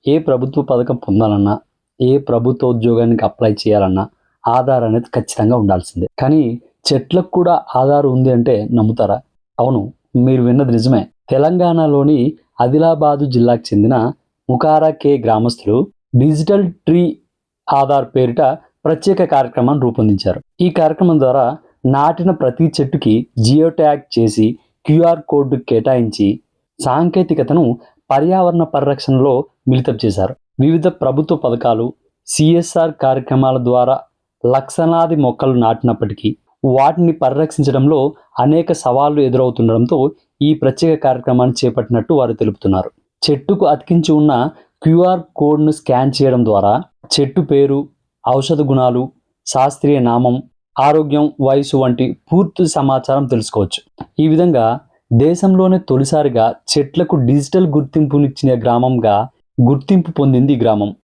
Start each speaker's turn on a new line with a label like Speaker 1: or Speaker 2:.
Speaker 1: ఏ ప్రభుత్వ పథకం పొందాలన్నా, ఏ ప్రభుత్వ ఉద్యోగానికి అప్లై చేయాలన్నా ఆధార్ అనేది ఖచ్చితంగా ఉండాల్సిందే. కానీ చెట్లకు కూడా ఆధార్ ఉంది అంటే నమ్ముతారా? అవును, మీరు విన్నది నిజమే. తెలంగాణలోని ఆదిలాబాదు జిల్లాకు చెందిన ముకారా కే గ్రామస్తులు డిజిటల్ ట్రీ ఆధార్ పేరిట ప్రత్యేక కార్యక్రమాన్ని రూపొందించారు. ఈ కార్యక్రమం ద్వారా నాటిన ప్రతి చెట్టుకి జియో ట్యాగ్ చేసి క్యూఆర్ కోడ్ కేటాయించి సాంకేతికతను పర్యావరణ పరిరక్షణలో మిళితం చేశారు. వివిధ ప్రభుత్వ పథకాలు, సిఎస్ఆర్ కార్యక్రమాల ద్వారా లక్షలాది మొక్కలు నాటినప్పటికీ వాటిని పరిరక్షించడంలో అనేక సవాళ్లు ఎదురవుతుండడంతో ఈ ప్రత్యేక కార్యక్రమాన్ని చేపట్టినట్టు వారు తెలుపుతున్నారు. చెట్టుకు అతికించి ఉన్న క్యూఆర్ కోడ్ను స్కాన్ చేయడం ద్వారా చెట్టు పేరు, ఔషధ గుణాలు, శాస్త్రీయ నామం, ఆరోగ్యం, వయసు వంటి పూర్తి సమాచారం తెలుసుకోవచ్చు. ఈ విధంగా దేశంలోనే తొలిసారిగా చెట్లకు డిజిటల్ గుర్తింపునిచ్చిన గ్రామంగా గుర్తింపు పొందింది ఈ గ్రామం.